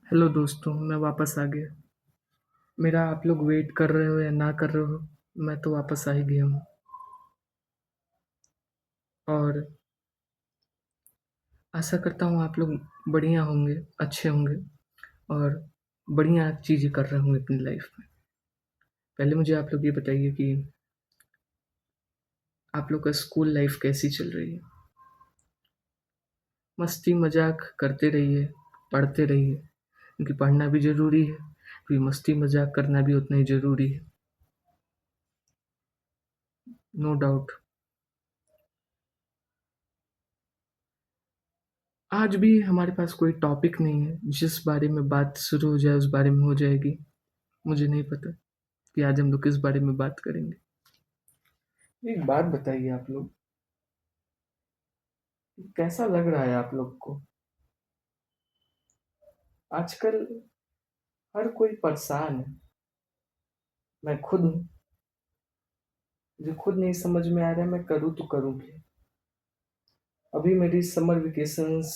Hello दोस्तों, मैं वापस आ गया। मेरा आप लोग वेट कर रहे हो या ना कर रहे हो, मैं तो वापस आ ही गया हूँ। और आशा करता हूँ आप लोग बढ़िया होंगे, अच्छे होंगे और बढ़िया चीज़ें कर रहे होंगे अपनी लाइफ में। पहले मुझे आप लोग ये बताइए कि आप लोग का स्कूल लाइफ कैसी चल रही है? मस्ती मजाक करते रहिए, पढ़ते रहिए, क्योंकि पढ़ना भी ज़रूरी है, फिर मस्ती मजाक करना भी उतना ही ज़रूरी है। No doubt. आज भी हमारे पास कोई टॉपिक नहीं है, जिस बारे में बात शुरू हो जाए उस बारे में हो जाएगी। मुझे नहीं पता कि आज हम लोग किस बारे में बात करेंगे। एक बात बताइए आप लोग, कैसा लग रहा है आप लोग को? आजकल हर कोई परेशान है। मैं खुद हूँ। मुझे खुद नहीं समझ में आ रहा है मैं करूँ तो करूँ क्या। अभी मेरी समर वेकेशंस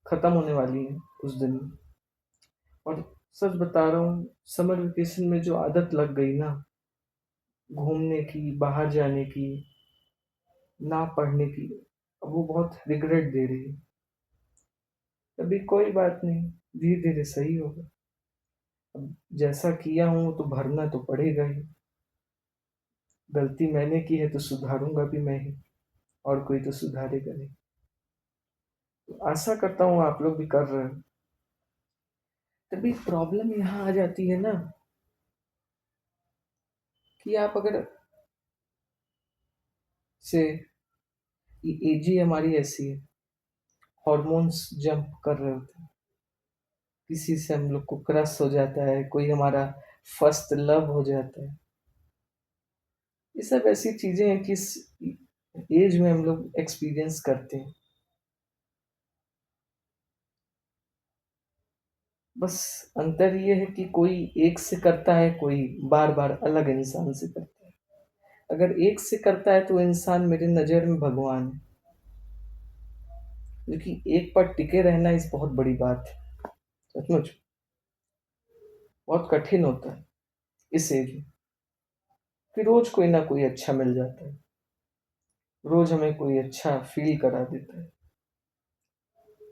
खत्म होने वाली हैं कुछ दिन में। और सच बता रहा हूँ, समर वेकेशन में जो आदत लग गई ना, घूमने की, बाहर जाने की, ना पढ़ने की, अब वो बहुत रिग्रेट दे रही है। अभी कोई बात नहीं, धीरे धीरे सही होगा। अब जैसा किया हूँ तो भरना तो पड़ेगा ही। गलती मैंने की है तो सुधारूंगा भी मैं ही, और कोई तो सुधारेगा नहीं। तो आशा करता हूँ आप लोग भी कर रहे हो। तभी प्रॉब्लम यहाँ आ जाती है ना, कि आप अगर से ये एज ही हमारी ऐसी है, हॉर्मोन्स जंप कर रहे होते हैं। किसी से हम लोग को क्रश हो जाता है, कोई हमारा फर्स्ट लव हो जाता है। ये सब ऐसी चीजें हैं कि इस एज में हम लोग एक्सपीरियंस करते हैं। बस अंतर ये है कि कोई एक से करता है, कोई बार बार अलग इंसान से करता है। अगर एक से करता है तो इंसान मेरे नज़र में भगवान है, क्योंकि एक पर टिके रहना इस बहुत बड़ी बात है। सचमुच बहुत कठिन होता है इस एज में। फिर रोज कोई ना कोई अच्छा मिल जाता है, रोज हमें कोई अच्छा फील करा देता है।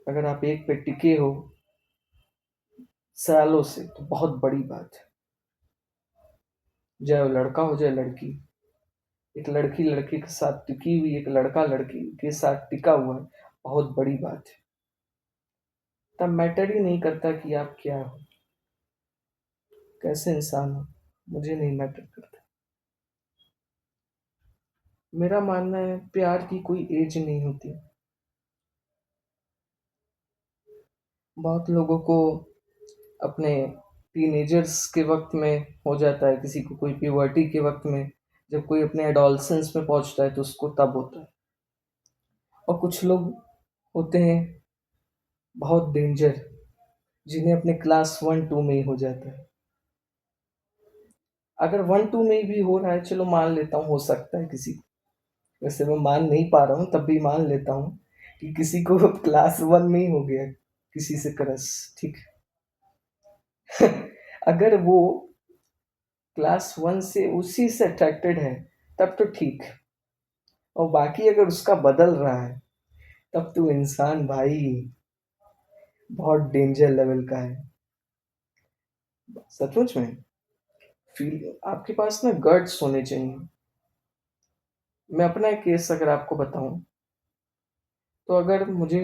अगर आप एक पे टिके हो सालों से तो बहुत बड़ी बात है। चाहे वो लड़का हो चाहे लड़की। एक लड़की लड़के के साथ टिकी हुई, एक लड़का लड़की के साथ टिका हुआ है, बहुत बड़ी बात है। तब मैटर ही नहीं करता कि आप क्या हो, कैसे इंसान हो, मुझे नहीं मैटर करता। मेरा मानना है प्यार की कोई एज नहीं होती। बहुत लोगों को अपने टीनेजर्स के वक्त में हो जाता है, किसी को कोई प्यूबर्टी के वक्त में, जब कोई अपने एडोलसेंस में पहुंचता है तो उसको तब होता है। और कुछ लोग होते हैं बहुत डेंजर, जिन्हें अपने क्लास वन टू में ही हो जाता है। अगर वन टू में भी हो रहा है, चलो मान लेता हूँ, हो सकता है किसी को। वैसे मैं मान नहीं पा रहा हूँ, तब भी मान लेता हूँ कि किसी को क्लास वन में ही हो गया किसी से क्रश। ठीक है। अगर वो क्लास वन से उसी से अट्रैक्टेड है तब तो ठीक। और बाकी अगर उसका बदल रहा है तब तो इंसान भाई बहुत डेंजर लेवल का है। सचमुच में फील आपके पास ना गट्स होने चाहिए। मैं अपना एक केस अगर आपको बताऊं, तो अगर मुझे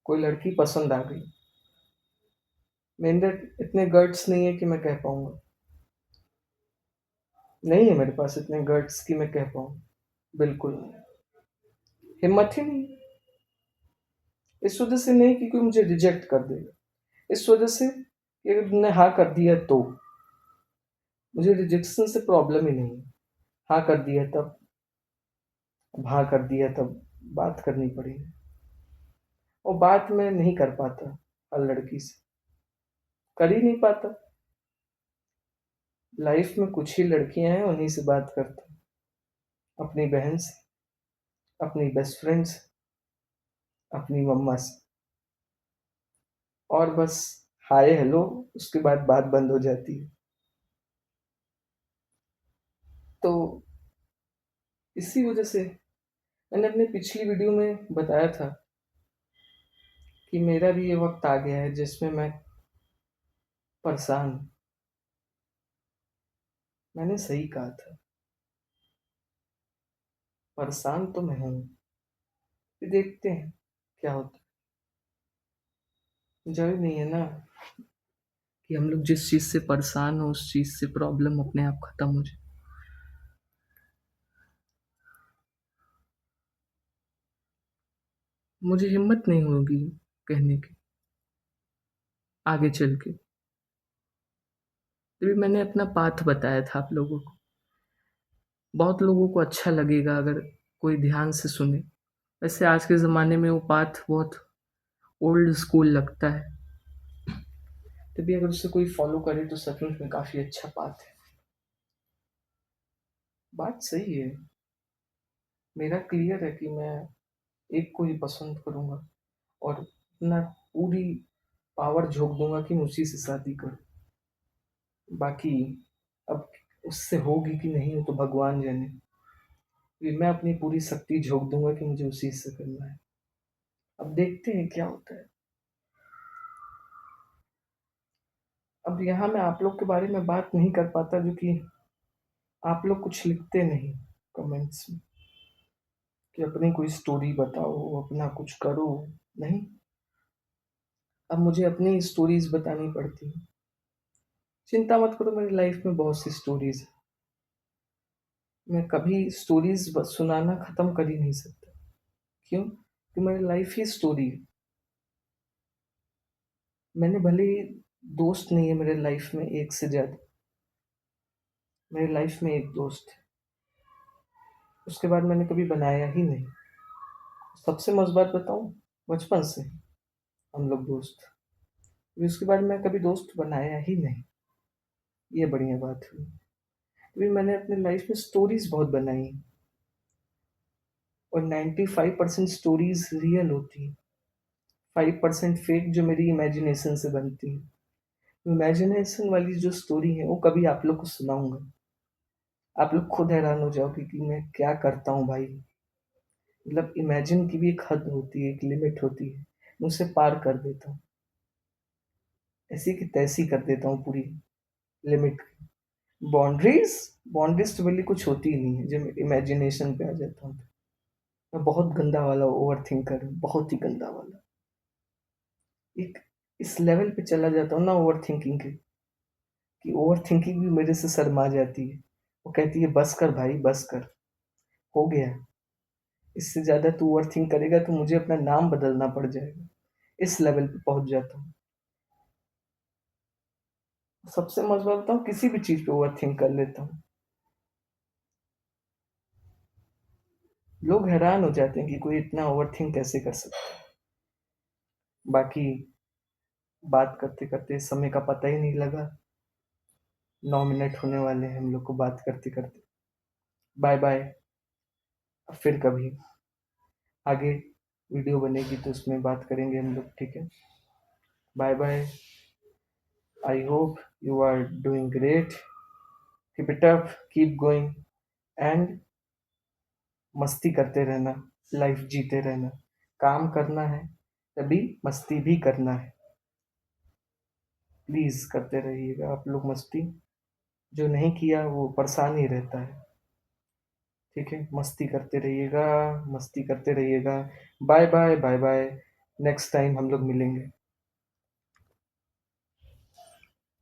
कोई लड़की पसंद आ गई, मेरे अंदर इतने गट्स नहीं है कि मैं कह पाऊंगा। नहीं है मेरे पास इतने गट्स कि मैं कह पाऊँ। बिल्कुल नहीं। हिम्मत ही नहीं। इस वजह से नहीं कि कोई मुझे रिजेक्ट कर देगा, इस वजह से कि अगर तुमने हाँ कर दिया तो मुझे रिजेक्शन से प्रॉब्लम ही नहीं है। हाँ कर दिया तब, अब हाँ कर दिया तब बात करनी पड़ेगी। और बात मैं नहीं कर पाता हर लड़की से, कर ही नहीं पाता। लाइफ में कुछ ही लड़कियां हैं, उन्हीं से बात करता हूँ। अपनी बहन से, अपनी बेस्ट फ्रेंड से, अपनी मम्मा से। और बस हाय हेलो, उसके बाद बात बंद हो जाती है। तो इसी वजह से मैंने अपनी पिछली वीडियो में बताया था कि मेरा भी ये वक्त आ गया है जिसमें मैं परेशान हूँ। मैंने सही कहा था, परेशान तो मैं हूँ। फिर देखते हैं क्या होता है। जरूरी नहीं है ना कि हम लोग जिस चीज़ से परेशान हो उस चीज़ से प्रॉब्लम अपने आप खत्म हो जाए। मुझे हिम्मत नहीं होगी कहने की आगे चल के। तभी मैंने अपना पाथ बताया था आप लोगों को। बहुत लोगों को अच्छा लगेगा अगर कोई ध्यान से सुने। वैसे आज के ज़माने में वो पाथ बहुत ओल्ड स्कूल लगता है, तभी अगर उसे कोई फॉलो करे तो सचमुच में काफ़ी अच्छा पाथ है। बात सही है, मेरा क्लियर है कि मैं एक को ही पसंद करूँगा और अपना पूरी पावर झोंक दूंगा कि मैं उसी से शादी करूँ। बाकी अब उससे होगी कि नहीं वो तो भगवान जाने। कि मैं अपनी पूरी शक्ति झोंक दूंगा कि मुझे उसी से करना है। अब देखते हैं क्या होता है। अब यहाँ मैं आप लोग के बारे में बात नहीं कर पाता, जो कि आप लोग कुछ लिखते नहीं कमेंट्स में कि अपनी कोई स्टोरी बताओ, अपना कुछ करो। नहीं, अब मुझे अपनी स्टोरीज बतानी पड़ती है। चिंता मत करो, मेरी लाइफ में बहुत सी स्टोरीज है। मैं कभी स्टोरीज सुनाना खत्म कर ही नहीं सकता। क्यों? कि मेरी लाइफ ही स्टोरी है। मैंने भले ही दोस्त नहीं है मेरे लाइफ में एक से ज्यादा, मेरी लाइफ में एक दोस्त है, उसके बाद मैंने कभी बनाया ही नहीं। सबसे मस्त बात बताऊं, बचपन से हम लोग दोस्त, फिर उसके बाद मैं कभी दोस्त बनाया ही नहीं। ये बढ़िया बात हुई। अभी मैंने अपनी लाइफ में स्टोरीज बहुत बनाई और 95% स्टोरीज रियल होती है, 5% फेक जो मेरी इमेजिनेशन से बनती है। इमेजिनेशन वाली जो स्टोरी है वो कभी आप लोग को सुनाऊंगा, आप लोग खुद हैरान हो जाओगे कि मैं क्या करता हूँ भाई। मतलब इमेजिन की भी एक हद होती है, एक लिमिट होती है, मैं उसे पार कर देता हूँ। ऐसी की तैसी कर देता हूँ पूरी लिमिट। बाउंड्रीज, बाउंड्रीज तो मेरे कुछ होती ही नहीं है जब इमेजिनेशन पे आ जाता हूँ तो। मैं बहुत गंदा वाला ओवर थिंकर हूँ, बहुत ही गंदा वाला। एक इस लेवल पे चला जाता हूँ ना ओवर थिंकिंग के, कि ओवर थिंकिंग भी मेरे से शर्मा जाती है। वो कहती है बस कर भाई बस कर, हो गया। इससे ज्यादा तू ओवर थिंक करेगा तो मुझे अपना नाम बदलना पड़ जाएगा। इस लेवल पे पहुंच जाता हूँ। सबसे मजा बताऊँ, किसी भी चीज पे ओवर थिंक कर लेता हूँ। लोग हैरान हो जाते हैं कि कोई इतना ओवर थिंक कैसे कर सकता है। बाकी बात करते करते समय का पता ही नहीं लगा। 9 मिनट होने वाले हैं हम लोग को बात करते करते। Bye bye. अब फिर कभी आगे वीडियो बनेगी तो उसमें बात करेंगे हम लोग, ठीक है? Bye bye. I hope you are doing great. Keep it up, keep going and मस्ती करते रहना, लाइफ जीते रहना। काम करना है तभी मस्ती भी करना है। प्लीज करते रहिएगा आप लोग मस्ती। जो नहीं किया वो परेशान ही रहता है। ठीक है, मस्ती करते रहिएगा, मस्ती करते रहिएगा। Bye bye bye bye. Next time हम लोग मिलेंगे।